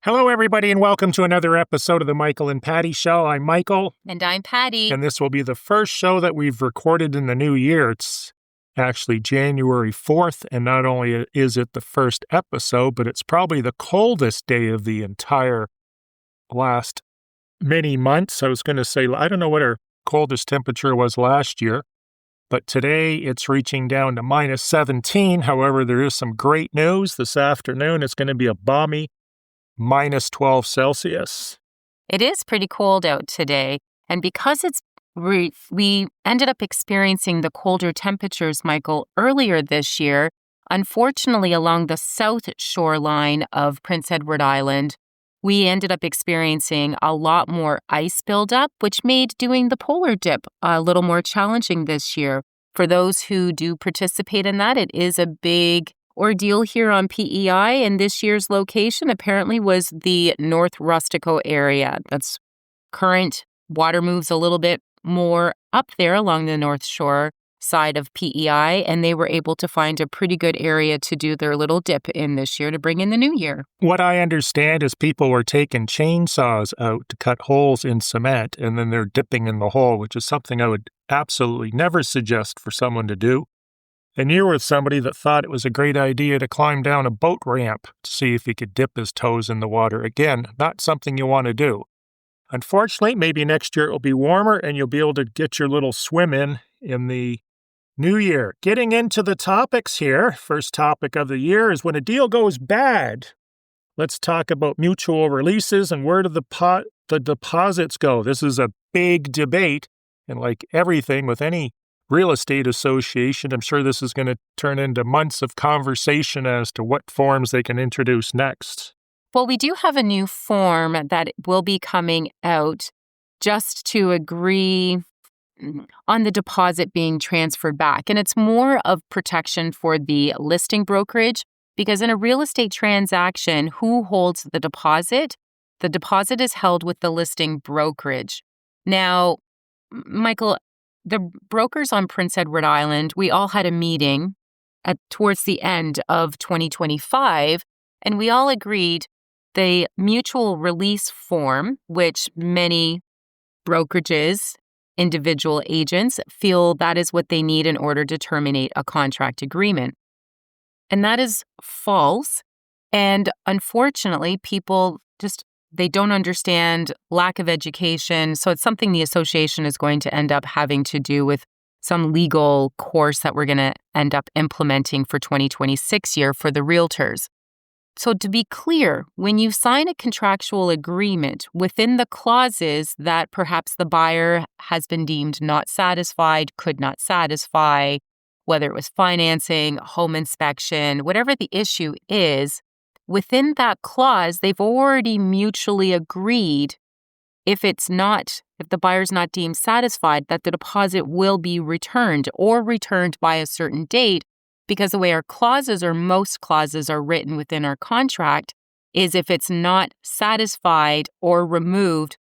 Hello, everybody, and welcome to another episode of the Michael and Patty Show. I'm Michael. And I'm Patty. And this will be the first show that we've recorded in the new year. It's actually January 4th, and not only is it the first episode, but it's probably the coldest day of the entire last many months. I was going to say, I don't know what our coldest temperature was last year, but today it's reaching down to minus 17. However, there is some great news. This afternoon, it's going to be a balmy minus 12 Celsius. It is pretty cold out today. And because we ended up experiencing the colder temperatures, Michael, earlier this year, unfortunately, along the south shoreline of Prince Edward Island, we ended up experiencing a lot more ice buildup, which made doing the polar dip a little more challenging this year. For those who do participate in that, it is a big ordeal here on PEI, and this year's location apparently was the North Rustico area. That's current water moves a little bit more up there along the North Shore side of PEI, and they were able to find a pretty good area to do their little dip in this year to bring in the new year. What I understand is people were taking chainsaws out to cut holes in cement, and then they're dipping in the hole, which is something I would absolutely never suggest for someone to do. And you're with somebody that thought it was a great idea to climb down a boat ramp to see if he could dip his toes in the water. Again, not something you want to do. Unfortunately, maybe next year it will be warmer and you'll be able to get your little swim in the new year. Getting into the topics here, first topic of the year is when a deal goes bad. Let's talk about mutual releases and where do the deposits go. This is a big debate, and like everything with any real estate association, I'm sure this is going to turn into months of conversation as to what forms they can introduce next. Well, we do have a new form that will be coming out just to agree on the deposit being transferred back. And it's more of protection for the listing brokerage, because in a real estate transaction, who holds the deposit? The deposit is held with the listing brokerage. Now, Michael, the brokers on Prince Edward Island, we all had a meeting towards the end of 2025, and we all agreed the mutual release form, which many brokerages, individual agents feel that is what they need in order to terminate a contract agreement. And that is false. And unfortunately, people they don't understand, lack of education. So it's something the association is going to end up having to do with some legal course that we're going to end up implementing for 2026 year for the realtors. So to be clear, when you sign a contractual agreement within the clauses that perhaps the buyer has been deemed not satisfied, could not satisfy, whether it was financing, home inspection, whatever the issue is, within that clause, they've already mutually agreed if the buyer's not deemed satisfied, that the deposit will be returned or returned by a certain date, because the way our clauses or most clauses are written within our contract is if it's not satisfied or removed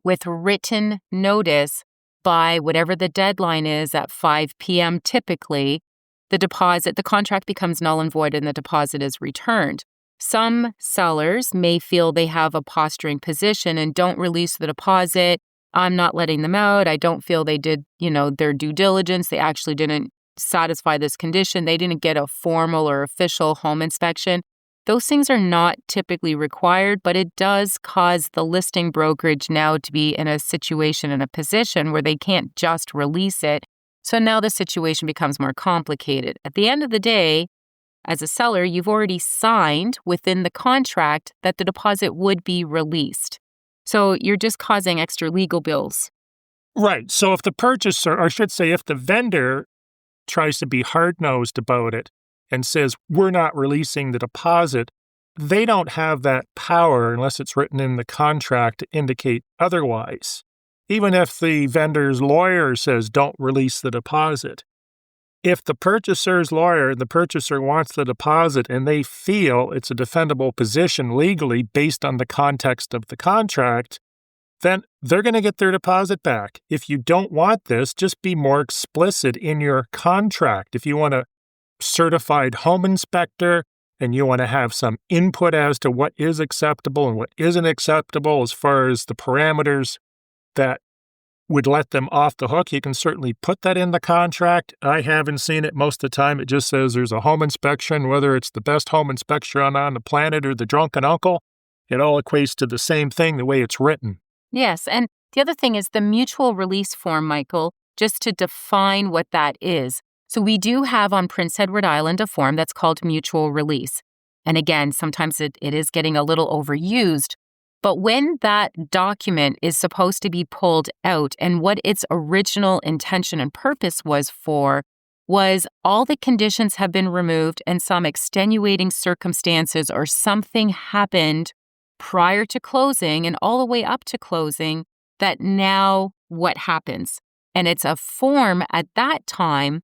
with written notice by whatever the deadline is at 5 p.m. typically, the contract becomes null and void and the deposit is returned. Some sellers may feel they have a posturing position and don't release the deposit. I'm not letting them out. I don't feel they did, their due diligence. They actually didn't satisfy this condition. They didn't get a formal or official home inspection. Those things are not typically required, but it does cause the listing brokerage now to be in a situation, in a position where they can't just release it. So now the situation becomes more complicated. At the end of the day, as a seller, you've already signed within the contract that the deposit would be released. So you're just causing extra legal bills. Right. So if the purchaser, or I should say, if the vendor tries to be hard-nosed about it and says, we're not releasing the deposit, they don't have that power unless it's written in the contract to indicate otherwise. Even if the vendor's lawyer says, don't release the deposit. If the purchaser's lawyer, the purchaser wants the deposit and they feel it's a defendable position legally based on the context of the contract, then they're going to get their deposit back. If you don't want this, just be more explicit in your contract. If you want a certified home inspector, and you want to have some input as to what is acceptable and what isn't acceptable as far as the parameters that would let them off the hook, you can certainly put that in the contract. I haven't seen it. Most of the time it just says there's a home inspection, whether it's the best home inspection on the planet or the drunken uncle. It all equates to the same thing the way it's written. Yes, and the other thing is the mutual release form, Michael, just to define what that is. So we do have on Prince Edward Island a form that's called mutual release. And again, sometimes it is getting a little overused. But when that document is supposed to be pulled out and what its original intention and purpose was for was all the conditions have been removed and some extenuating circumstances or something happened prior to closing and all the way up to closing, that now what happens? And it's a form at that time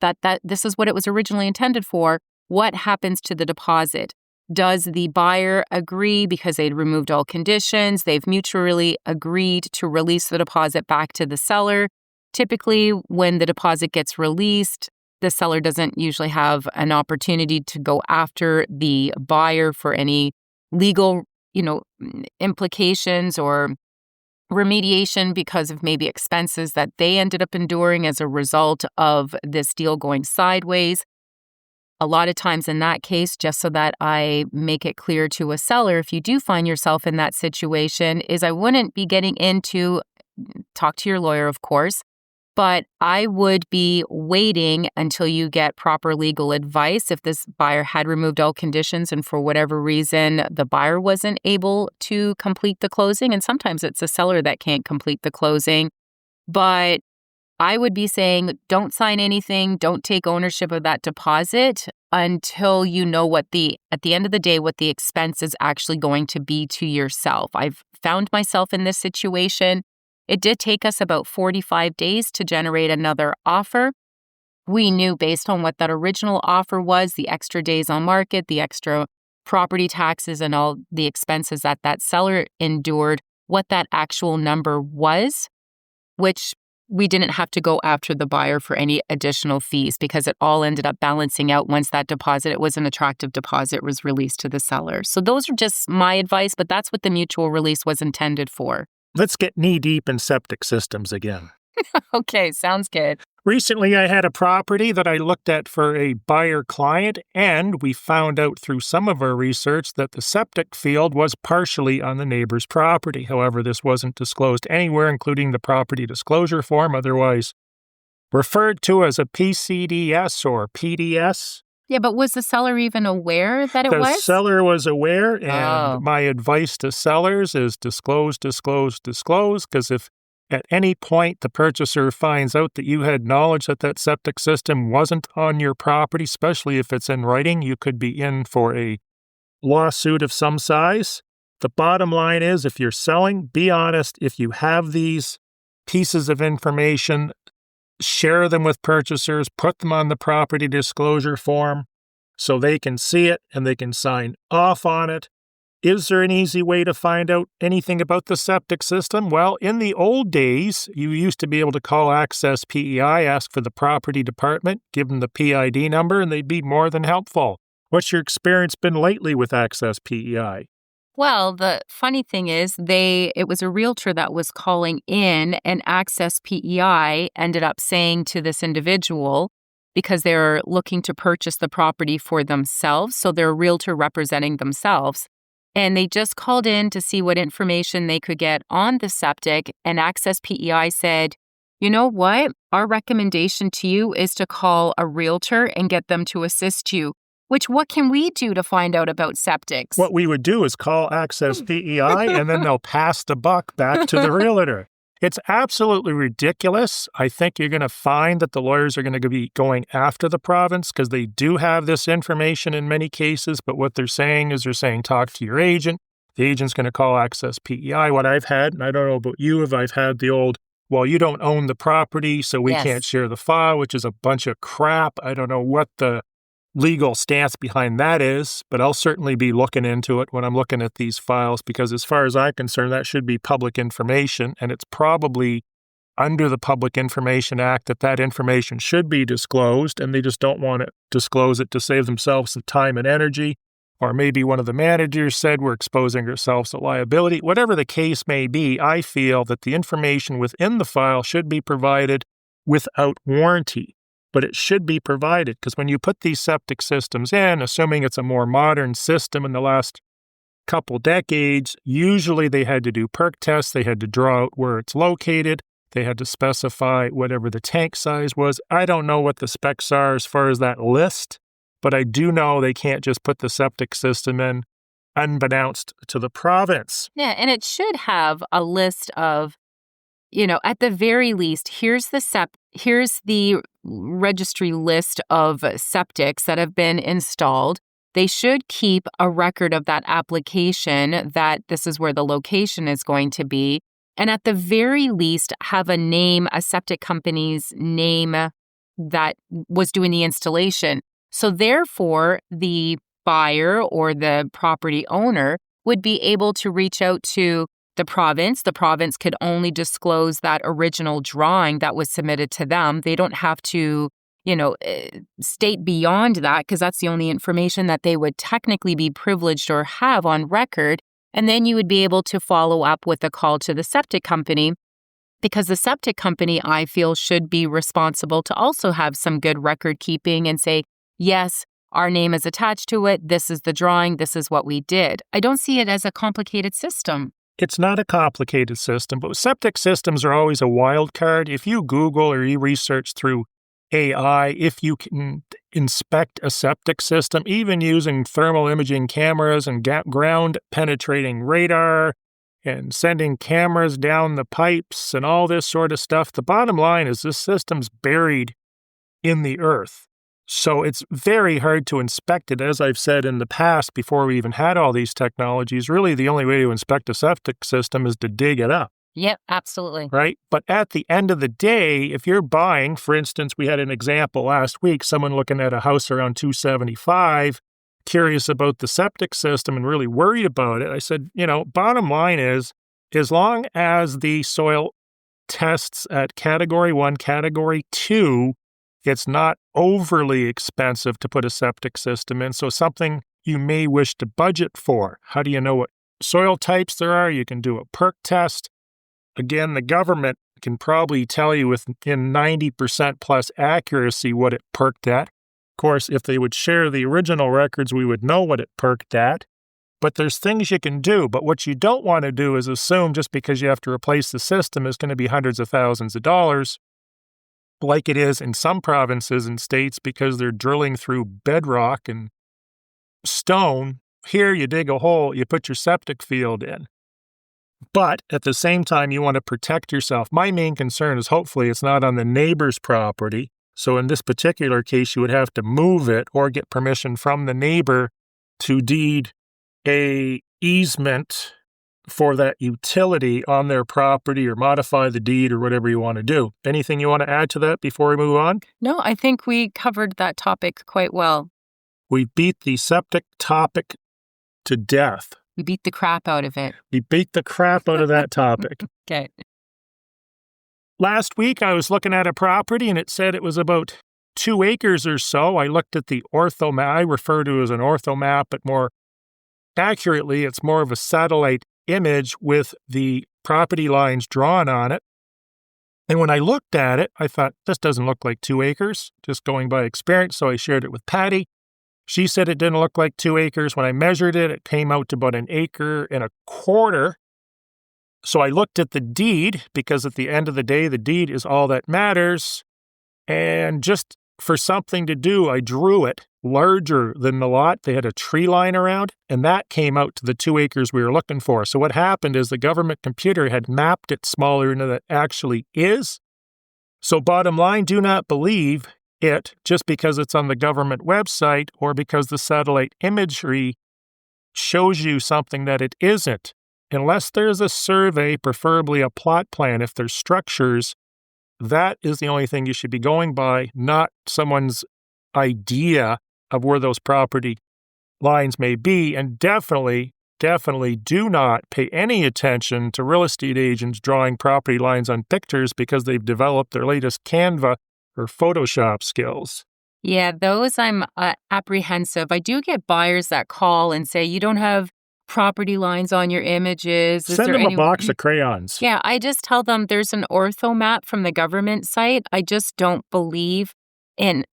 that this is what it was originally intended for. What happens to the deposit? Does the buyer agree because they'd removed all conditions? They've mutually agreed to release the deposit back to the seller. Typically, when the deposit gets released, the seller doesn't usually have an opportunity to go after the buyer for any legal, implications or remediation because of maybe expenses that they ended up enduring as a result of this deal going sideways. A lot of times in that case, just so that I make it clear to a seller, if you do find yourself in that situation, is I wouldn't be getting into, talk to your lawyer, of course, but I would be waiting until you get proper legal advice. If this buyer had removed all conditions and for whatever reason the buyer wasn't able to complete the closing, and sometimes it's a seller that can't complete the closing, but I would be saying, don't sign anything, don't take ownership of that deposit until you know at the end of the day, what the expense is actually going to be to yourself. I've found myself in this situation. It did take us about 45 days to generate another offer. We knew based on what that original offer was, the extra days on market, the extra property taxes and all the expenses that seller endured, what that actual number was, which we didn't have to go after the buyer for any additional fees because it all ended up balancing out once that deposit, it was an attractive deposit, was released to the seller. So those are just my advice, but that's what the mutual release was intended for. Let's get knee-deep in septic systems again. Okay, sounds good. Recently, I had a property that I looked at for a buyer client, and we found out through some of our research that the septic field was partially on the neighbor's property. However, this wasn't disclosed anywhere, including the property disclosure form, otherwise referred to as a PCDS or PDS. Yeah, but was the seller even aware that it was? The seller was aware, and my advice to sellers is disclose, because if at any point the purchaser finds out that you had knowledge that that septic system wasn't on your property, especially if it's in writing, you could be in for a lawsuit of some size. The bottom line is, if you're selling, be honest. If you have these pieces of information, share them with purchasers, put them on the property disclosure form so they can see it and they can sign off on it. Is there an easy way to find out anything about the septic system? Well, in the old days, you used to be able to call Access PEI, ask for the property department, give them the PID number, and they'd be more than helpful. What's your experience been lately with Access PEI? Well, the funny thing is, it was a realtor that was calling in, and Access PEI ended up saying to this individual, because they're looking to purchase the property for themselves, so they're a realtor representing themselves, and they just called in to see what information they could get on the septic, and Access PEI said, you know what? Our recommendation to you is to call a realtor and get them to assist you. Which, what can we do to find out about septics? What we would do is call Access PEI, and then they'll pass the buck back to the realtor. It's absolutely ridiculous. I think you're going to find that the lawyers are going to be going after the province because they do have this information in many cases, but what they're saying is talk to your agent. The agent's going to call Access PEI. What I've had, and I don't know about you, if I've had the old, well, you don't own the property, so we can't share the file, which is a bunch of crap. I don't know what the legal stance behind that is, but I'll certainly be looking into it when I'm looking at these files because as far as I'm concerned, that should be public information, and it's probably under the Public Information Act that information should be disclosed, and they just don't want to disclose it to save themselves some time and energy. Or maybe one of the managers said we're exposing ourselves to liability. Whatever the case may be, I feel that the information within the file should be provided without warranty. But it should be provided because when you put these septic systems in, assuming it's a more modern system in the last couple decades, usually they had to do perk tests. They had to draw out where it's located. They had to specify whatever the tank size was. I don't know what the specs are as far as that list, but I do know they can't just put the septic system in unbeknownst to the province. Yeah, and it should have a list of, at the very least, here's the registry list of septics that have been installed. They should keep a record of that application, that this is where the location is going to be. And at the very least, have a septic company's name that was doing the installation. So therefore, the buyer or the property owner would be able to reach out to the province. The province could only disclose that original drawing that was submitted to them. They don't have to, state beyond that because that's the only information that they would technically be privileged or have on record. And then you would be able to follow up with a call to the septic company, because the septic company, I feel, should be responsible to also have some good record keeping and say, yes, our name is attached to it. This is the drawing. This is what we did. I don't see it as a complicated system. It's not a complicated system, but septic systems are always a wild card. If you Google or you research through AI, if you can inspect a septic system, even using thermal imaging cameras and ground-penetrating radar and sending cameras down the pipes and all this sort of stuff, the bottom line is this system's buried in the earth. So it's very hard to inspect it. As I've said in the past, before we even had all these technologies, really the only way to inspect a septic system is to dig it up. Yep, absolutely. Right? But at the end of the day, if you're buying, for instance, we had an example last week, someone looking at a house around 275, curious about the septic system and really worried about it. I said, bottom line is, as long as the soil tests at Category 1, Category 2, it's not overly expensive to put a septic system in. So something you may wish to budget for. How do you know what soil types there are? You can do a perk test. Again, the government can probably tell you within 90% plus accuracy what it perked at. Of course, if they would share the original records, we would know what it perked at. But there's things you can do. But what you don't want to do is assume just because you have to replace the system is going to be hundreds of thousands of dollars, like it is in some provinces and states because they're drilling through bedrock and stone. Here, you dig a hole, you put your septic field in. But at the same time, you want to protect yourself. My main concern is hopefully it's not on the neighbor's property. So in this particular case, you would have to move it or get permission from the neighbor to deed a easement for that utility on their property or modify the deed or whatever you want to do. Anything you want to add to that before we move on? No, I think we covered that topic quite well. We beat the septic topic to death. We beat the crap out of it. We beat the crap out of that topic. Okay. Last week, I was looking at a property and it said it was about 2 acres or so. I looked at the ortho map. I refer to it as an ortho map, but more accurately, it's more of a satellite image with the property lines drawn on it. And when I looked at it, I thought, this doesn't look like 2 acres, just going by experience. So I shared it with Patty. She said it didn't look like 2 acres. When I measured it, it came out to about 1.25 acres. So I looked at the deed because at the end of the day, the deed is all that matters. And just for something to do, I drew it larger than the lot. They had a tree line around, and that came out to the 2 acres we were looking for. So what happened is the government computer had mapped it smaller than it actually is. So bottom line, do not believe it just because it's on the government website or because the satellite imagery shows you something that it isn't. Unless there's a survey, preferably a plot plan, if there's structures, that is the only thing you should be going by, not someone's idea of where those property lines may be. And definitely definitely do not pay any attention to real estate agents drawing property lines on pictures because they've developed their latest Canva or Photoshop skills. Yeah, those I'm apprehensive. I do get buyers that call and say, you don't have property lines on your images. Is Send there them a any? box of crayons. Yeah, I just tell them there's an ortho map from the government site. I just don't believe in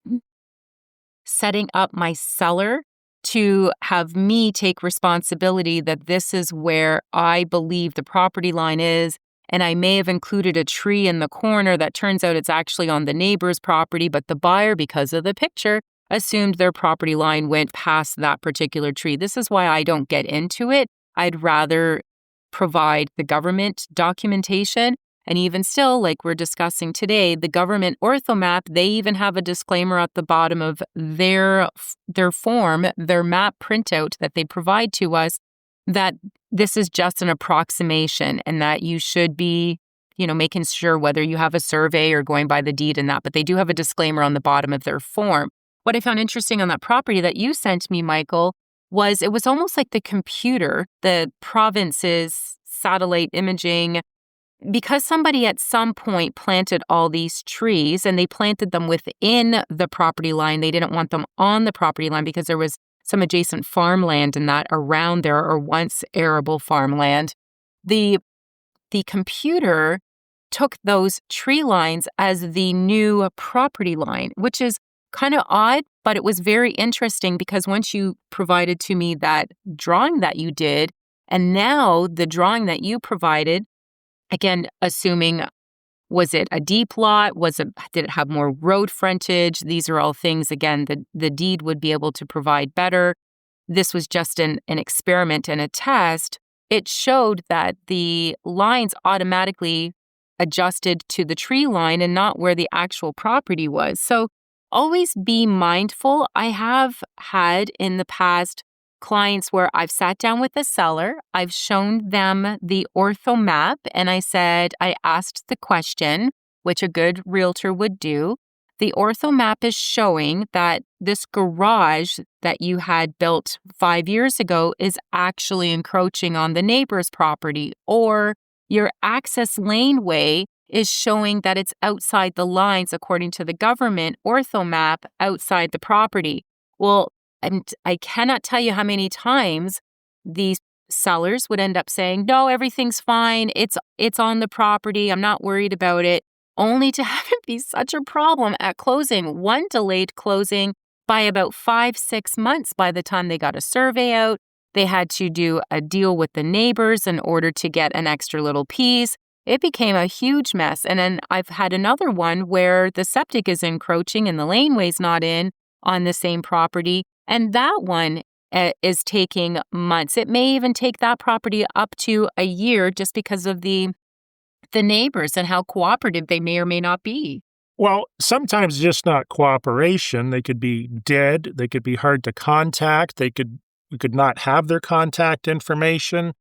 setting up my seller to have me take responsibility that this is where I believe the property line is. And I may have included a tree in the corner that turns out it's actually on the neighbor's property, but the buyer, because of the picture, assumed their property line went past that particular tree. This is why I don't get into it. I'd rather provide the government documentation. And even still, like we're discussing today, the government orthomap, they even have a disclaimer at the bottom of their form, their map printout that they provide to us, that this is just an approximation and that you should be, making sure whether you have a survey or going by the deed and that. But they do have a disclaimer on the bottom of their form. What I found interesting on that property that you sent me, Michael, was it was almost like the computer, the province's satellite imaging, because somebody at some point planted all these trees and they planted them within the property line. They didn't want them on the property line because there was some adjacent farmland and that around there, or once arable farmland. The computer took those tree lines as the new property line, which is kind of odd, but it was very interesting because once you provided to me that drawing that you did, and now the drawing that you provided, again, assuming, was it a deep lot? Did it have more road frontage? These are all things, again, the deed would be able to provide better. This was just an experiment and a test. It showed that the lines automatically adjusted to the tree line and not where the actual property was. So always be mindful. I have had in the past clients where I've sat down with the seller, I've shown them the ortho map, and I asked the question, which a good realtor would do. The ortho map is showing that this garage that you had built 5 years ago is actually encroaching on the neighbor's property, or your access laneway is showing that it's outside the lines according to the government ortho map outside the property. Well, and I cannot tell you how many times these sellers would end up saying, no, everything's fine. It's on the property. I'm not worried about it, only to have it be such a problem at closing. One delayed closing by about 5-6 months by the time they got a survey out. They had to do a deal with the neighbors in order to get an extra little piece. It became a huge mess. And then I've had another one where the septic is encroaching and the laneway's not in on the same property. And that one is taking months. It may even take that property up to a year just because of the neighbors and how cooperative they may or may not be. Well, sometimes just not cooperation. They could be dead. They could be hard to contact. We could not have their contact information.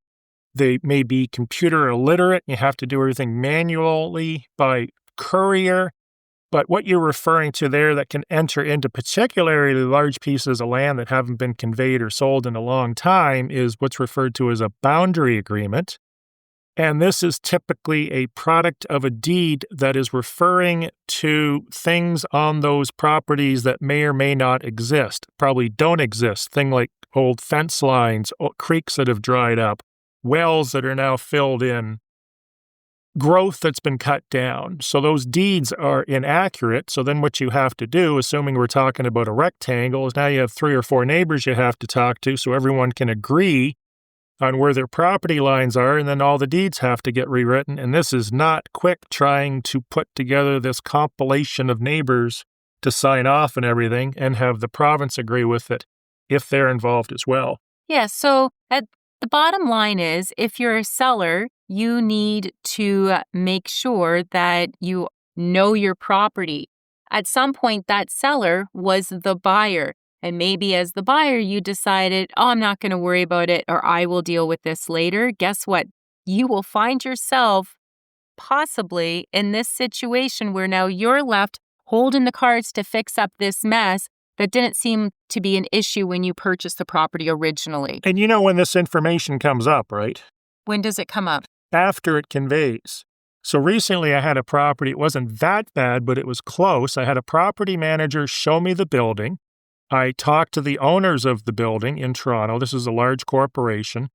They may be computer illiterate. You have to do everything manually by courier. But what you're referring to there that can enter into particularly large pieces of land that haven't been conveyed or sold in a long time is what's referred to as a boundary agreement. And this is typically a product of a deed that is referring to things on those properties that may or may not exist, probably don't exist. Things like old fence lines, creeks that have dried up, wells that are now filled in, growth that's been cut down. So those deeds are inaccurate. So then what you have to do, assuming we're talking about a rectangle, is now you have 3 or 4 neighbors you have to talk to so everyone can agree on where their property lines are, and then all the deeds have to get rewritten. And this is not quick trying to put together this compilation of neighbors to sign off and everything and have the province agree with it if they're involved as well. Yeah, so the bottom line is, if you're a seller, you need to make sure that you know your property. At some point, that seller was the buyer. And maybe as the buyer, you decided, oh, I'm not going to worry about it, or I will deal with this later. Guess what? You will find yourself possibly in this situation where now you're left holding the cards to fix up this mess that didn't seem to be an issue when you purchased the property originally. And you know when this information comes up, right? When does it come up? After it conveys. So recently I had a property, it wasn't that bad, but it was close. I had a property manager show me the building. I talked to the owners of the building in Toronto. This is a large corporation.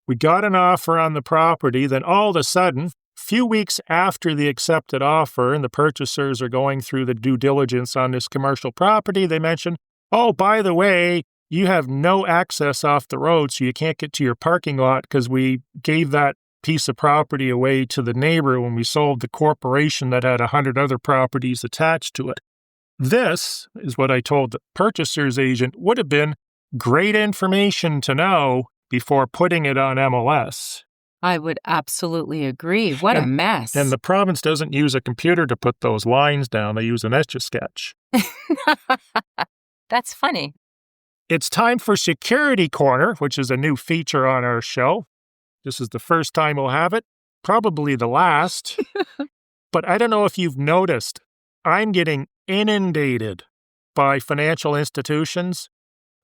We got an offer on the property. Then all of a sudden, a few weeks after the accepted offer and the purchasers are going through the due diligence on this commercial property, they mentioned, oh, by the way, you have no access off the road, so you can't get to your parking lot because we gave that piece of property away to the neighbor when we sold the corporation that had 100 other properties attached to it. This is what I told the purchaser's agent would have been great information to know before putting it on MLS. I would absolutely agree. What a mess. And the province doesn't use a computer to put those lines down. They use an Etch-a-Sketch. That's funny. It's time for Security Corner, which is a new feature on our show. This is the first time we'll have it, probably the last. But I don't know if you've noticed, I'm getting inundated by financial institutions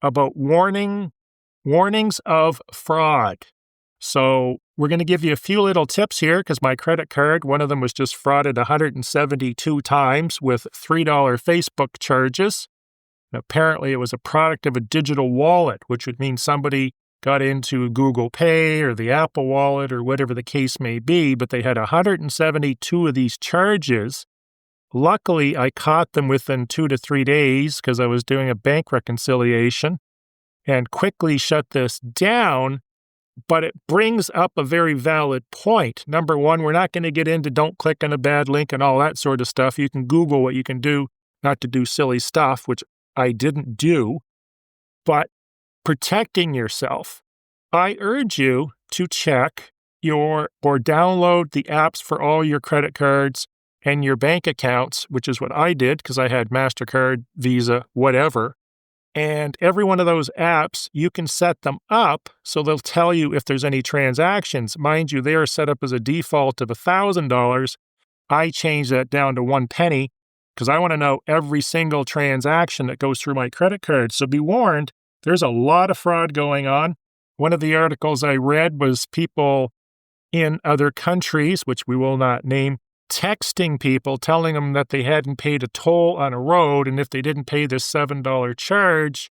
about warnings of fraud. So we're going to give you a few little tips here because my credit card, one of them was just frauded 172 times with $3 Facebook charges. And apparently it was a product of a digital wallet, which would mean somebody got into Google Pay or the Apple Wallet or whatever the case may be, but they had 172 of these charges. Luckily, I caught them within 2 to 3 days because I was doing a bank reconciliation and quickly shut this down, but it brings up a very valid point. Number one, we're not going to get into don't click on a bad link and all that sort of stuff. You can Google what you can do not to do silly stuff, which I didn't do, but protecting yourself. I urge you to check or download the apps for all your credit cards and your bank accounts, which is what I did because I had MasterCard, Visa, whatever. And every one of those apps, you can set them up so they'll tell you if there's any transactions. Mind you, they are set up as a default of $1,000. I changed that down to 1 penny because I want to know every single transaction that goes through my credit card. So be warned, there's a lot of fraud going on. One of the articles I read was people in other countries, which we will not name, texting people, telling them that they hadn't paid a toll on a road, and if they didn't pay this $7 charge,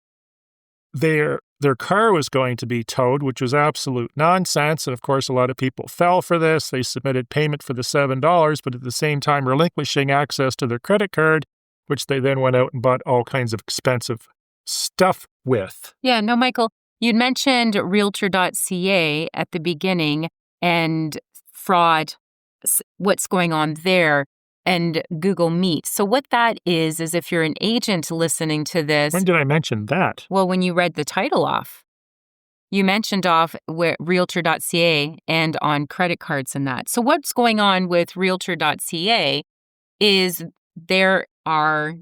their car was going to be towed, which was absolute nonsense. And of course, a lot of people fell for this. They submitted payment for the $7, but at the same time relinquishing access to their credit card, which they then went out and bought all kinds of expensive stuff with. Yeah, no, Michael, you'd mentioned realtor.ca at the beginning and fraud, what's going on there, and Google Meet. So what that is if you're an agent listening to this. When did I mention that? Well, when you read the title off. You mentioned off where realtor.ca and on credit cards and that. So what's going on with realtor.ca is there are,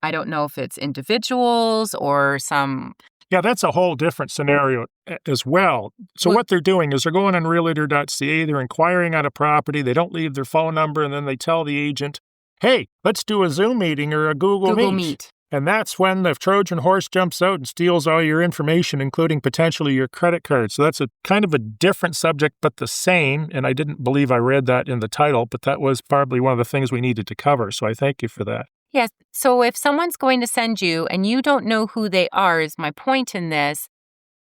I don't know if it's individuals or some. Yeah, that's a whole different scenario as well. So what they're doing is they're going on realtor.ca, they're inquiring on a property, they don't leave their phone number, and then they tell the agent, hey, let's do a Zoom meeting or a Google Meet. And that's when the Trojan horse jumps out and steals all your information, including potentially your credit card. So that's a kind of a different subject, but the same. And I didn't believe I read that in the title, but that was probably one of the things we needed to cover. So I thank you for that. Yes. So if someone's going to send you and you don't know who they are, is my point in this,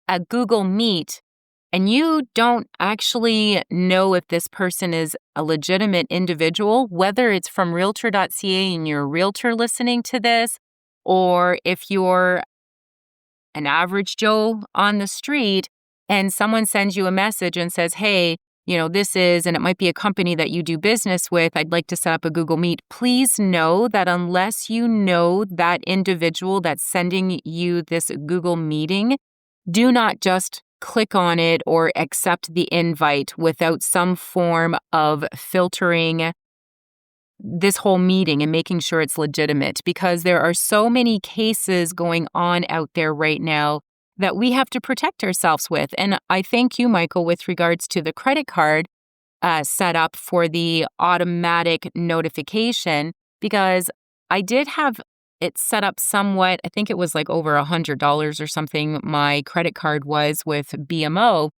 a Google Meet, and you don't actually know if this person is a legitimate individual, whether it's from realtor.ca and you're a realtor listening to this, or if you're an average Joe on the street and someone sends you a message and says, hey, this is, and it might be a company that you do business with, I'd like to set up a Google Meet. Please know that unless you know that individual that's sending you this Google meeting, do not just click on it or accept the invite without some form of filtering this whole meeting and making sure it's legitimate, because there are so many cases going on out there right now that we have to protect ourselves with. And I thank you, Michael, with regards to the credit card set up for the automatic notification, because I did have it's set up somewhat. I think it was like over $100 or something my credit card was with BMO.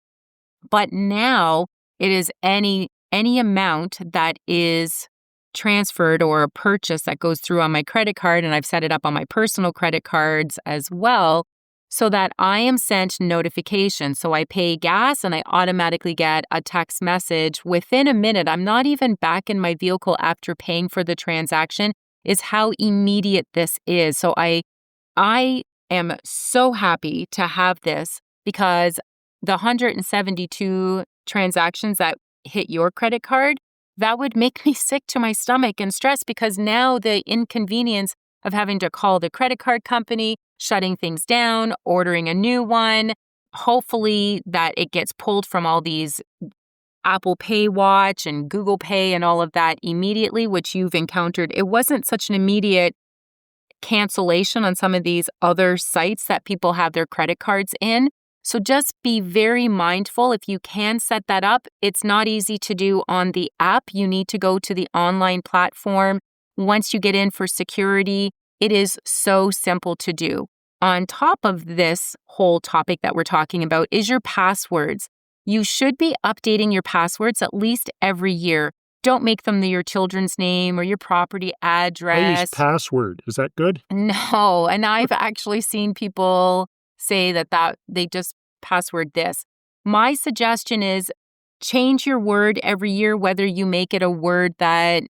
But now it is any amount that is transferred or a purchase that goes through on my credit card, and I've set it up on my personal credit cards as well, so that I am sent notifications. So I pay gas and I automatically get a text message within a minute. I'm not even back in my vehicle after paying for the transaction, is how immediate this is. So I am so happy to have this, because the 172 transactions that hit your credit card, that would make me sick to my stomach and stress, because now the inconvenience of having to call the credit card company, shutting things down, ordering a new one, hopefully that it gets pulled from all these Apple Pay Watch and Google Pay and all of that immediately, which you've encountered. It wasn't such an immediate cancellation on some of these other sites that people have their credit cards in. So just be very mindful. If you can set that up, it's not easy to do on the app. You need to go to the online platform. Once you get in for security, it is so simple to do. On top of this whole topic that we're talking about is your passwords. You should be updating your passwords at least every year. Don't make them your children's name or your property address. I use password. Is that good? No, and I've actually seen people say that they just password this. My suggestion is change your word every year, whether you make it a word that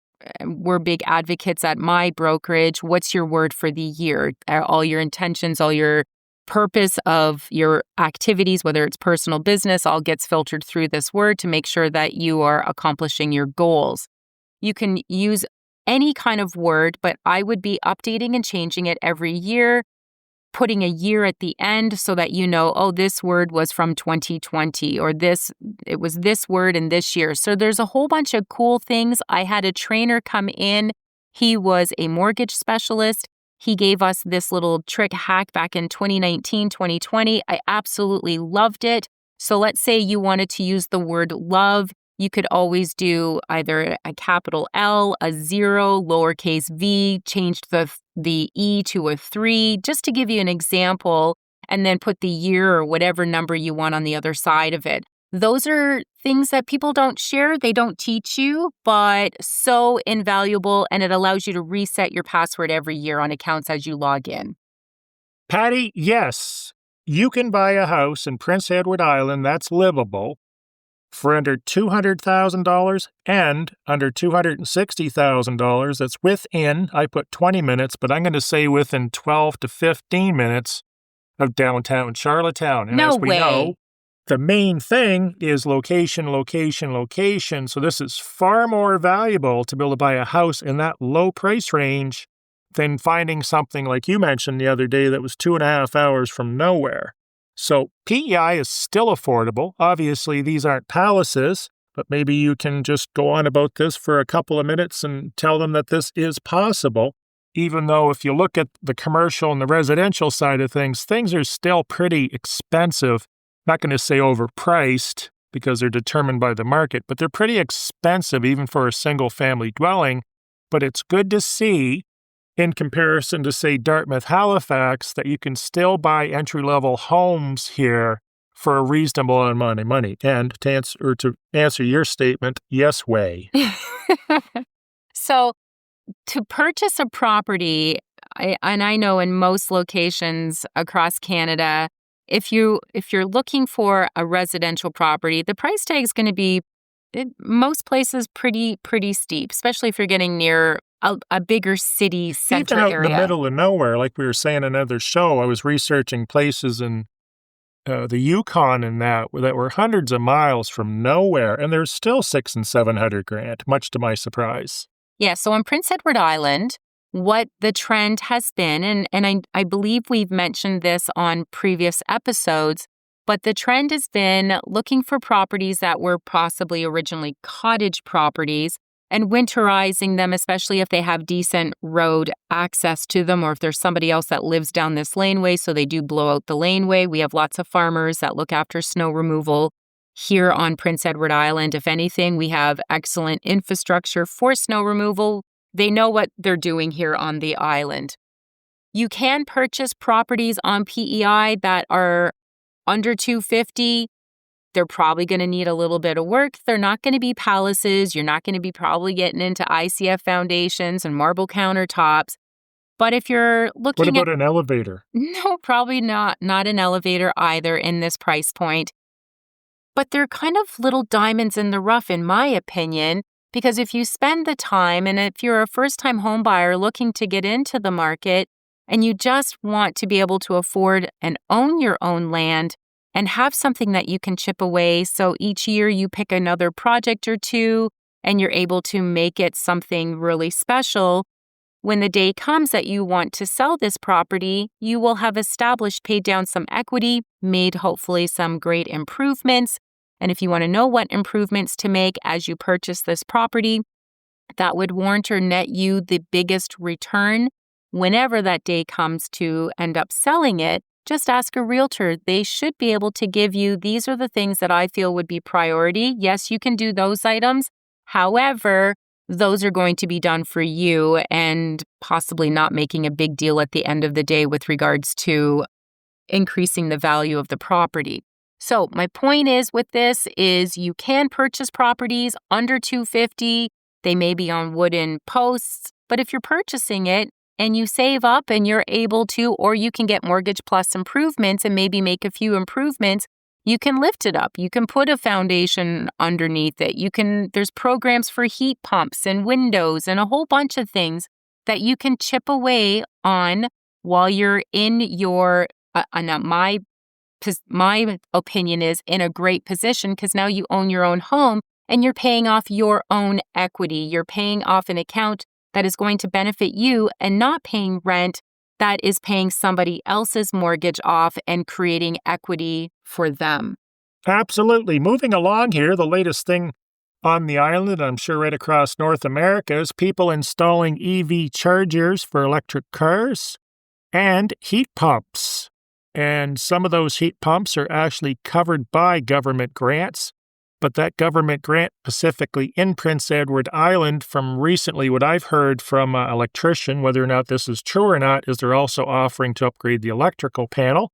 we're big advocates at my brokerage. What's your word for the year? All your intentions, all your purpose of your activities, whether it's personal, business, all gets filtered through this word to make sure that you are accomplishing your goals. You can use any kind of word, but I would be updating and changing it every year, putting a year at the end so that you know, oh, this word was from 2020, or it was this word in this year. So there's a whole bunch of cool things. I had a trainer come in. He was a mortgage specialist. He gave us this little trick hack back in 2019, 2020. I absolutely loved it. So let's say you wanted to use the word love. You could always do either a capital L, a 0, lowercase v, changed the E to a 3, just to give you an example, and then put the year or whatever number you want on the other side of it. Those are things that people don't share, they don't teach you, but so invaluable, and it allows you to reset your password every year on accounts as you log in. Patty, yes, you can buy a house in Prince Edward Island that's livable for under $200,000 and under $260,000. That's within, I put 20 minutes, but I'm going to say within 12 to 15 minutes of downtown Charlottetown. And No as we way. know, the main thing is location, location, location. So this is far more valuable to be able to buy a house in that low price range than finding something like you mentioned the other day that was 2.5 hours from nowhere. So PEI is still affordable. Obviously, these aren't palaces, but maybe you can just go on about this for a couple of minutes and tell them that this is possible. Even though if you look at the commercial and the residential side of things are still pretty expensive. Not going to say overpriced because they're determined by the market, but they're pretty expensive even for a single-family dwelling. But it's good to see, in comparison to, say, Dartmouth, Halifax, that you can still buy entry-level homes here for a reasonable amount of money. And to answer your statement, yes way. So to purchase a property, I know in most locations across Canada, if you're looking for a residential property, the price tag is going to be, in most places, pretty steep, especially if you're getting near a bigger city center Even out area. in the middle of nowhere, like we were saying in another show, I was researching places in the Yukon and that were hundreds of miles from nowhere, and there's still $600,000 and $700,000, much to my surprise. Yeah, so on Prince Edward Island, what the trend has been, and I believe we've mentioned this on previous episodes, but the trend has been looking for properties that were possibly originally cottage properties and winterizing them, especially if they have decent road access to them, or if there's somebody else that lives down this laneway, so they do blow out the laneway. We have lots of farmers that look after snow removal here on Prince Edward Island. If anything, we have excellent infrastructure for snow removal. They know what they're doing here on the island. You can purchase properties on PEI that are under $250. They're probably going to need a little bit of work. They're not going to be palaces. You're not going to be probably getting into ICF foundations and marble countertops. But if you're What looking about an elevator? no, probably not an elevator either in this price point. But they're kind of little diamonds in the rough, in my opinion, because if you spend the time and if you're a first-time home buyer looking to get into the market and you just want to be able to afford and own your own land and have something that you can chip away, so each year you pick another project or two and you're able to make it something really special, when the day comes that you want to sell this property, you will have established, paid down some equity, made hopefully some great improvements. And if you want to know what improvements to make as you purchase this property, that would warrant or net you the biggest return. Whenever that day comes to end up selling it, just ask a realtor. They should be able to give you, these are the things that I feel would be priority. Yes, you can do those items. However, those are going to be done for you and possibly not making a big deal at the end of the day with regards to increasing the value of the property. So my point is with this is you can purchase properties under $250. They may be on wooden posts, but if you're purchasing it and you save up and you're able to, or you can get mortgage plus improvements and maybe make a few improvements, you can lift it up. You can put a foundation underneath it. There's programs for heat pumps and windows and a whole bunch of things that you can chip away on while you're in your, my opinion is in a great position because now you own your own home and you're paying off your own equity. You're paying off an account that is going to benefit you and not paying rent that is paying somebody else's mortgage off and creating equity for them. Absolutely. Moving along here, the latest thing on the island, I'm sure right across North America, is people installing EV chargers for electric cars and heat pumps. And some of those heat pumps are actually covered by government grants. But that government grant, specifically in Prince Edward Island, from recently what I've heard from an electrician, whether or not this is true or not, is they're also offering to upgrade the electrical panel,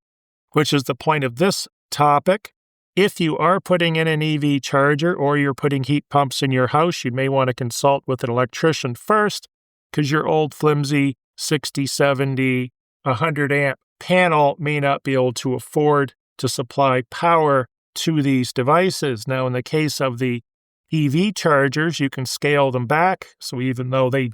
which is the point of this topic. If you are putting in an EV charger or you're putting heat pumps in your house, you may want to consult with an electrician first because your old flimsy 60, 70, 100 amp panel may not be able to afford to supply power to these devices. Now, in the case of the EV chargers, you can scale them back. So even though they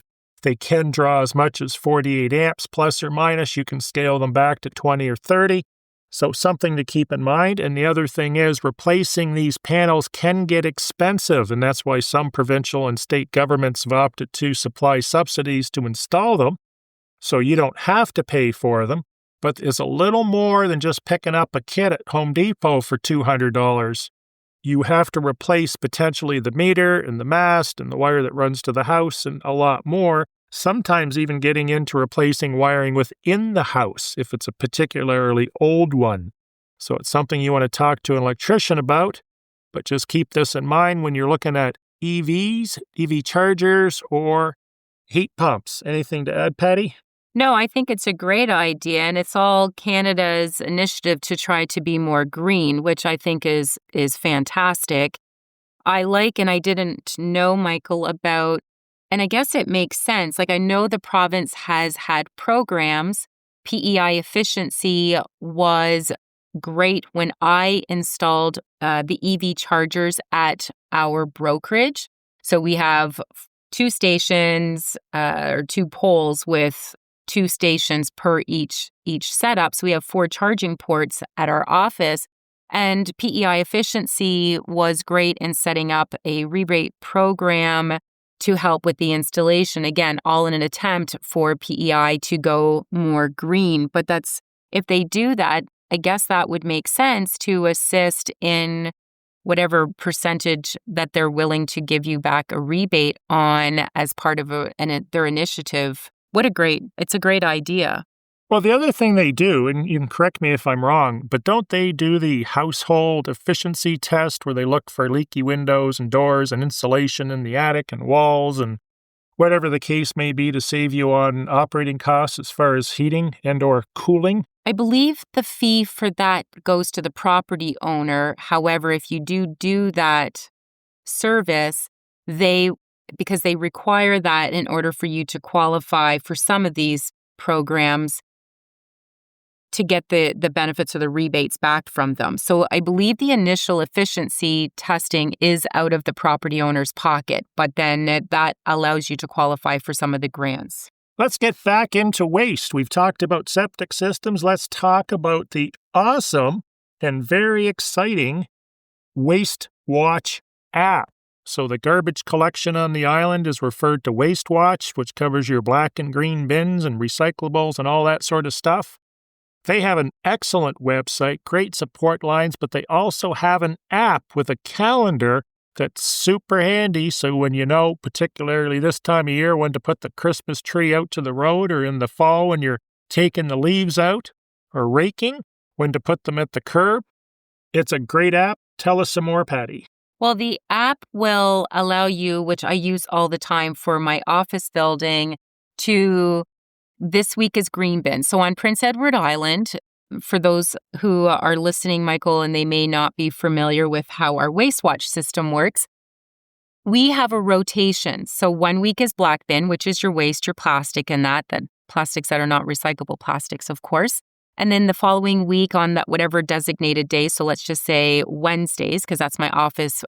can draw as much as 48 amps plus or minus, you can scale them back to 20 or 30. So something to keep in mind. And the other thing is replacing these panels can get expensive. And that's why some provincial and state governments have opted to supply subsidies to install them. So you don't have to pay for them. But it's a little more than just picking up a kit at Home Depot for $200. You have to replace potentially the meter and the mast and the wire that runs to the house and a lot more, sometimes even getting into replacing wiring within the house if it's a particularly old one. So it's something you want to talk to an electrician about, but just keep this in mind when you're looking at EVs, EV chargers, or heat pumps. Anything to add, Patty? No, I think it's a great idea, and it's all Canada's initiative to try to be more green, which I think is fantastic. I like, and I didn't know, Michael, about, and I guess it makes sense. Like I know the province has had programs. PEI efficiency was great when I installed the EV chargers at our brokerage. So we have two stations or two poles with 2 stations per each setup. So we have 4 charging ports at our office. And PEI efficiency was great in setting up a rebate program to help with the installation. Again, all in an attempt for PEI to go more green. But if they do that, I guess that would make sense to assist in whatever percentage that they're willing to give you back a rebate on as part of their initiative. It's a great idea. Well, the other thing they do, and you can correct me if I'm wrong, but don't they do the household efficiency test where they look for leaky windows and doors and insulation in the attic and walls and whatever the case may be, to save you on operating costs as far as heating and or cooling? I believe the fee for that goes to the property owner. However, if you do that service, because they require that in order for you to qualify for some of these programs to get the benefits or the rebates back from them. So I believe the initial efficiency testing is out of the property owner's pocket, but then that allows you to qualify for some of the grants. Let's get back into waste. We've talked about septic systems. Let's talk about the awesome and very exciting Waste Watch app. So the garbage collection on the island is referred to Waste Watch, which covers your black and green bins and recyclables and all that sort of stuff. They have an excellent website, great support lines, but they also have an app with a calendar that's super handy. So when you know, particularly this time of year, when to put the Christmas tree out to the road, or in the fall when you're taking the leaves out or raking, when to put them at the curb. It's a great app. Tell us some more, Patty. Well, the app will allow you, which I use all the time for my office building, to this week is green bin. So on Prince Edward Island, for those who are listening, Michael, and they may not be familiar with how our Waste Watch system works, we have a rotation. So 1 week is black bin, which is your waste, your plastic, and that plastics that are not recyclable plastics, of course. And then the following week on that whatever designated day, so let's just say Wednesdays, because that's my office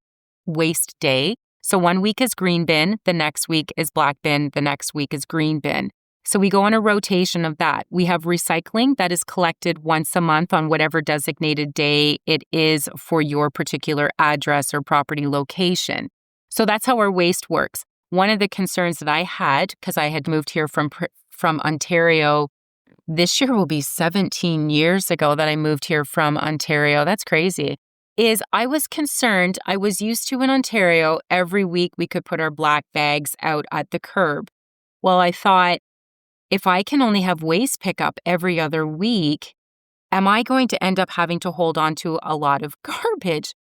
waste day. So 1 week is green bin, the next week is black bin, the next week is green bin. So we go on a rotation of that. We have recycling that is collected once a month on whatever designated day it is for your particular address or property location. So that's how our waste works. One of the concerns that I had, because I had moved here from Ontario, this year will be 17 years ago that I moved here from Ontario. That's crazy. Is I was concerned. I was used to in Ontario, every week we could put our black bags out at the curb. Well, I thought, if I can only have waste pickup every other week, am I going to end up having to hold on to a lot of garbage?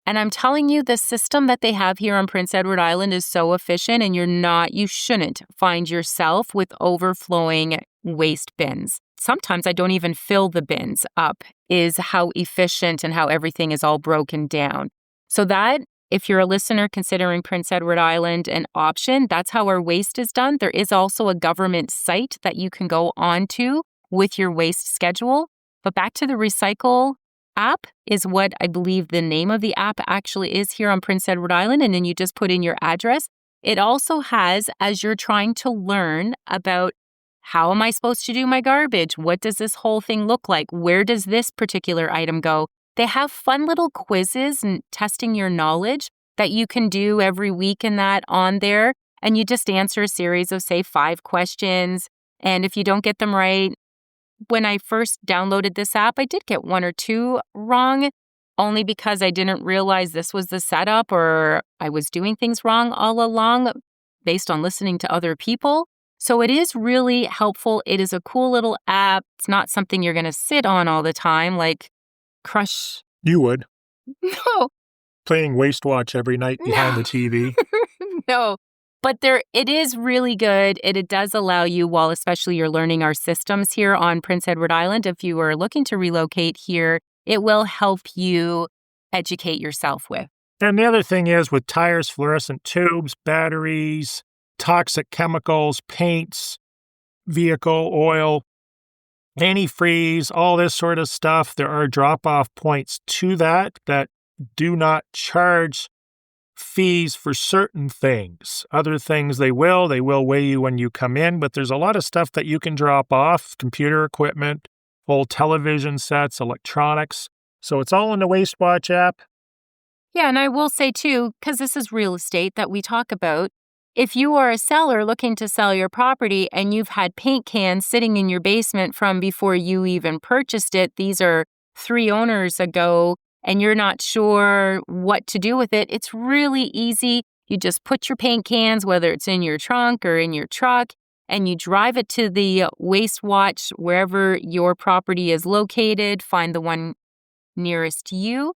And I'm telling you, the system that they have here on Prince Edward Island is so efficient, and you shouldn't find yourself with overflowing waste bins. Sometimes I don't even fill the bins up, is how efficient and how everything is all broken down. So that, if you're a listener considering Prince Edward Island an option, that's how our waste is done. There is also a government site that you can go onto with your waste schedule. But back to the recycle app is what I believe the name of the app actually is here on Prince Edward Island. And then you just put in your address. It also has, as you're trying to learn about how am I supposed to do my garbage? What does this whole thing look like? Where does this particular item go? They have fun little quizzes and testing your knowledge that you can do every week and that on there. And you just answer a series of, say, 5 questions. And if you don't get them right, when I first downloaded this app, I did get 1 or 2 wrong, only because I didn't realize this was the setup, or I was doing things wrong all along based on listening to other people. So it is really helpful. It is a cool little app. It's not something you're going to sit on all the time, like crush. You would. No. Playing Waste Watch every night behind the TV. No. But it is really good. It does allow you, while especially you're learning our systems here on Prince Edward Island, if you are looking to relocate here, it will help you educate yourself with. And the other thing is, with tires, fluorescent tubes, batteries, toxic chemicals, paints, vehicle oil, antifreeze, all this sort of stuff, there are drop-off points to that do not charge fees for certain things. Other things they will weigh you when you come in, but there's a lot of stuff that you can drop off, computer equipment, old television sets, electronics. So it's all in the Waste Watch app. Yeah, and I will say too, because this is real estate that we talk about, if you are a seller looking to sell your property and you've had paint cans sitting in your basement from before you even purchased it, these are 3 owners ago, and you're not sure what to do with it, it's really easy. You just put your paint cans, whether it's in your trunk or in your truck, and you drive it to the Waste Watch wherever your property is located, find the one nearest to you,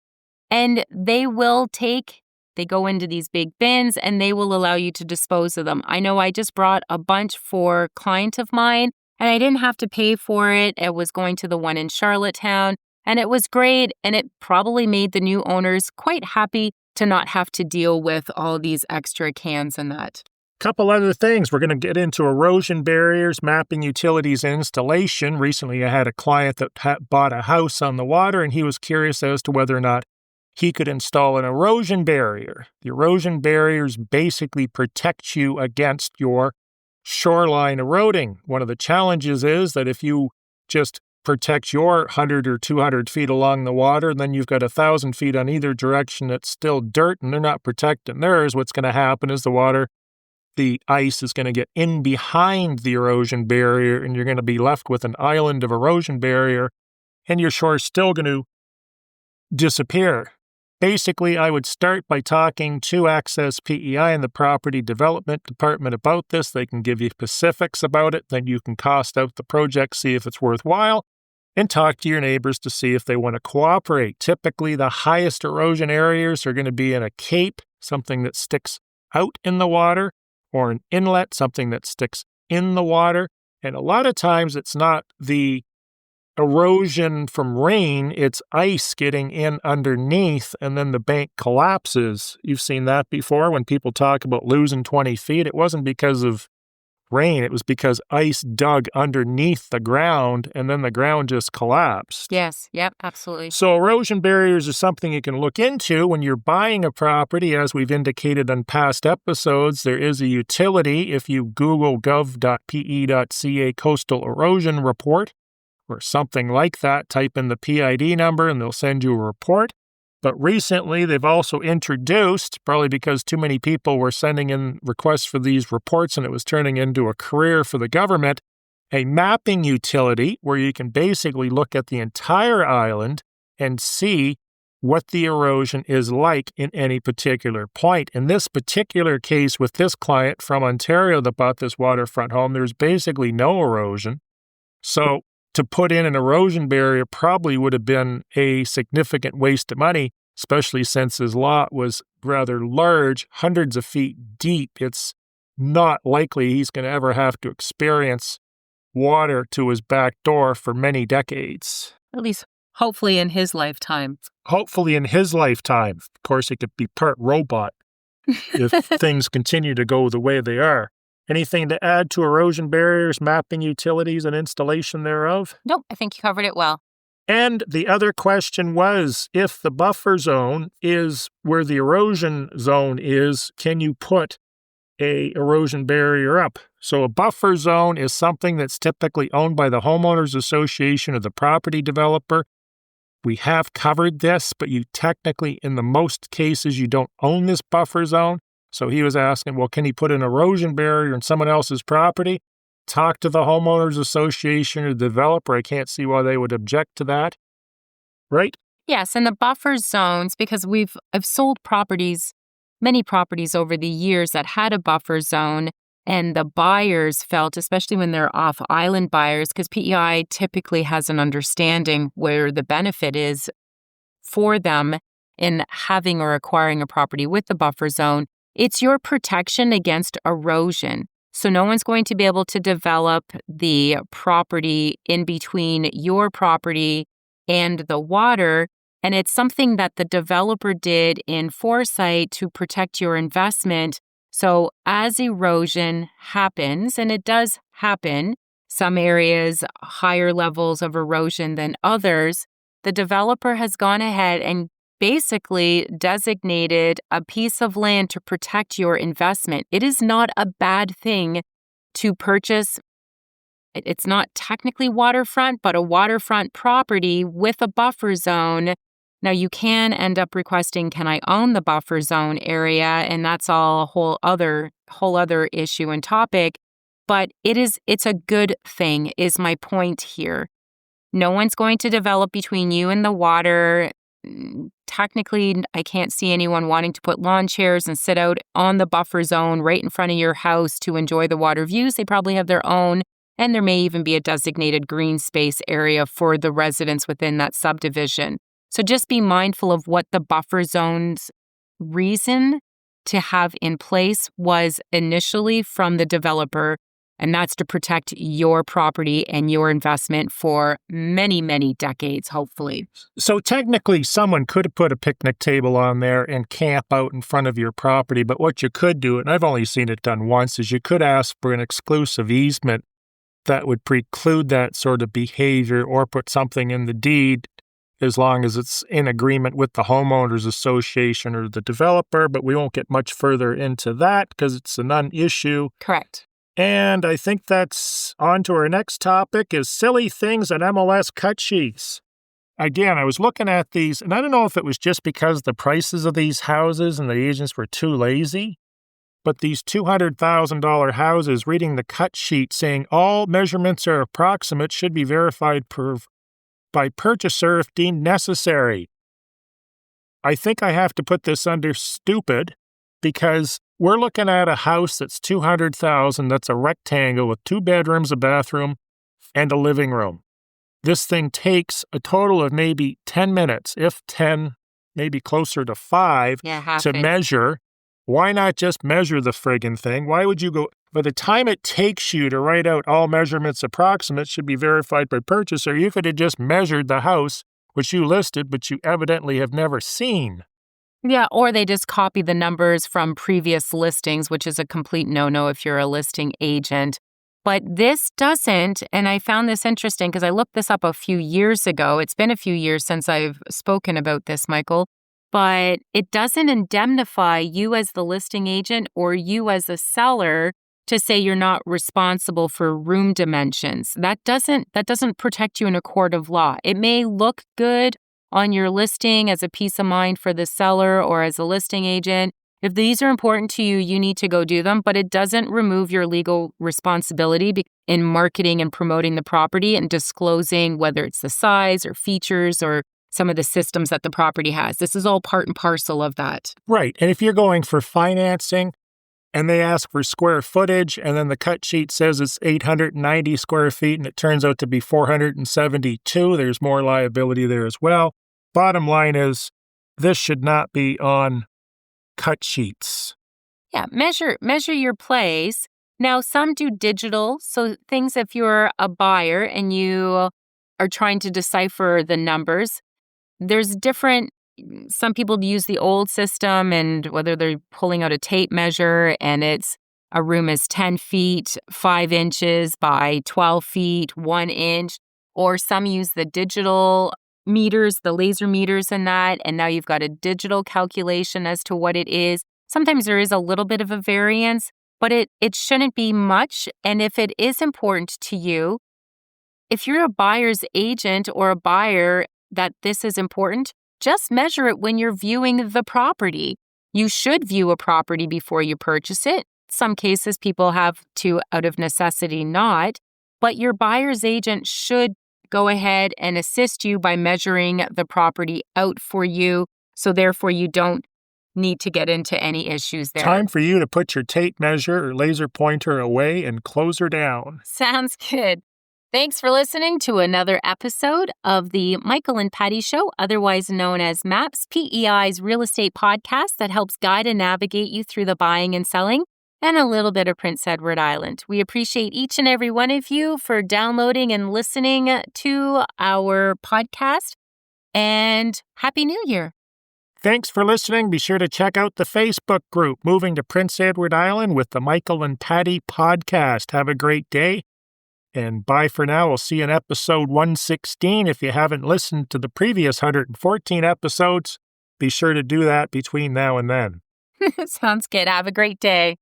and they will take They go into these big bins and they will allow you to dispose of them. I know I just brought a bunch for a client of mine and I didn't have to pay for it. It was going to the one in Charlottetown and it was great. And it probably made the new owners quite happy to not have to deal with all these extra cans and that. Couple other things. We're going to get into erosion barriers, mapping utilities, and installation. Recently, I had a client that bought a house on the water, and he was curious as to whether or not he could install an erosion barrier. The erosion barriers basically protect you against your shoreline eroding. One of the challenges is that if you just protect your 100 or 200 feet along the water, and then you've got 1,000 feet on either direction that's still dirt, and they're not protecting theirs, what's going to happen is the ice is going to get in behind the erosion barrier, and you're going to be left with an island of erosion barrier, and your shore's still going to disappear. Basically, I would start by talking to Access PEI and the Property Development Department about this. They can give you specifics about it. Then you can cost out the project, see if it's worthwhile, and talk to your neighbors to see if they want to cooperate. Typically, the highest erosion areas are going to be in a cape, something that sticks out in the water, or an inlet, something that sticks in the water. And a lot of times it's not the erosion from rain, it's ice getting in underneath and then the bank collapses. You've seen that before when people talk about losing 20 feet. It wasn't because of rain, it was because ice dug underneath the ground and then the ground just collapsed. Yes, yep, absolutely. So erosion barriers are something you can look into when you're buying a property. As we've indicated on past episodes, there is a utility. If you Google gov.pe.ca coastal erosion report or something like that, type in the PID number and they'll send you a report. But recently, they've also introduced, probably because too many people were sending in requests for these reports and it was turning into a career for the government, a mapping utility where you can basically look at the entire island and see what the erosion is like in any particular point. In this particular case with this client from Ontario that bought this waterfront home, there's basically no erosion. So to put in an erosion barrier probably would have been a significant waste of money, especially since his lot was rather large, hundreds of feet deep. It's not likely he's going to ever have to experience water to his back door for many decades. At least, hopefully in his lifetime. Hopefully in his lifetime. Of course, he could be part robot if things continue to go the way they are. Anything to add to erosion barriers, mapping utilities, and installation thereof? Nope, I think you covered it well. And the other question was, if the buffer zone is where the erosion zone is, can you put a erosion barrier up? So a buffer zone is something that's typically owned by the homeowners association or the property developer. We have covered this, but you technically, in the most cases, you don't own this buffer zone. So he was asking, well, can he put an erosion barrier in someone else's property? Talk to the homeowners association or the developer. I can't see why they would object to that. Right? Yes, and the buffer zones, because I've sold many properties over the years that had a buffer zone, and the buyers felt, especially when they're off-island buyers, because PEI typically has an understanding where the benefit is for them in having or acquiring a property with the buffer zone. It's your protection against erosion. So no one's going to be able to develop the property in between your property and the water. And it's something that the developer did in foresight to protect your investment. So as erosion happens, and it does happen, some areas higher levels of erosion than others, the developer has gone ahead and basically designated a piece of land to protect your investment. It is not a bad thing to purchase. It's not technically waterfront, but a waterfront property with a buffer zone. Now you can end up requesting, can I own the buffer zone area? And that's all a whole other issue and topic. But it's a good thing is my point here. No one's going to develop between you and the water. Technically, I can't see anyone wanting to put lawn chairs and sit out on the buffer zone right in front of your house to enjoy the water views. They probably have their own, and there may even be a designated green space area for the residents within that subdivision. So just be mindful of what the buffer zones reason to have in place was initially from the developer, and that's to protect your property and your investment for many, many decades, hopefully. So technically, someone could have put a picnic table on there and camp out in front of your property, but what you could do, and I've only seen it done once, is you could ask for an exclusive easement that would preclude that sort of behavior, or put something in the deed as long as it's in agreement with the homeowners association or the developer, but we won't get much further into that because it's a non-issue. Correct. And I think that's on to our next topic, is silly things on MLS cut sheets. Again, I was looking at these, and I don't know if it was just because the prices of these houses and the agents were too lazy, but these $200,000 houses, reading the cut sheet saying all measurements are approximate, should be verified by purchaser if deemed necessary. I think I have to put this under stupid, because we're looking at a house that's $200,000, that's a rectangle with 2 bedrooms, a bathroom, and a living room. This thing takes a total of maybe 10 minutes, if 10, maybe closer to 5, to measure. Why not just measure the friggin' thing? Why would you go? By the time it takes you to write out all measurements approximate should be verified by purchaser, you could have just measured the house, which you listed, but you evidently have never seen. Yeah, or they just copy the numbers from previous listings, which is a complete no-no if you're a listing agent. But this doesn't, and I found this interesting because I looked this up a few years ago. It's been a few years since I've spoken about this, Michael. But it doesn't indemnify you as the listing agent or you as a seller to say you're not responsible for room dimensions. That doesn't protect you in a court of law. It may look good on your listing as a peace of mind for the seller or as a listing agent. If these are important to you, you need to go do them, but it doesn't remove your legal responsibility in marketing and promoting the property and disclosing whether it's the size or features or some of the systems that the property has. This is all part and parcel of that. Right. And if you're going for financing and they ask for square footage and then the cut sheet says it's 890 square feet and it turns out to be 472, there's more liability there as well. Bottom line is, this should not be on cut sheets. Yeah, measure your place. Now, some do digital. So things, if you're a buyer and you are trying to decipher the numbers, there's different, some people use the old system, and whether they're pulling out a tape measure and it's a room is 10 feet, 5 inches by 12 feet, 1 inch, or some use the digital meters, the laser meters and that, and now you've got a digital calculation as to what it is. Sometimes there is a little bit of a variance, but it shouldn't be much. And if it is important to you, if you're a buyer's agent or a buyer that this is important, just measure it when you're viewing the property. You should view a property before you purchase it. Some cases people have to, out of necessity, not. But your buyer's agent should go ahead and assist you by measuring the property out for you. So therefore, you don't need to get into any issues there. Time for you to put your tape measure or laser pointer away and close her down. Sounds good. Thanks for listening to another episode of the Michael and Patty Show, otherwise known as MAPS, PEI's real estate podcast that helps guide and navigate you through the buying and selling and a little bit of Prince Edward Island. We appreciate each and every one of you for downloading and listening to our podcast, and Happy New Year. Thanks for listening. Be sure to check out the Facebook group, Moving to Prince Edward Island with the Michael and Patty podcast. Have a great day. And bye for now. We'll see you in episode 116. If you haven't listened to the previous 114 episodes, be sure to do that between now and then. Sounds good. Have a great day.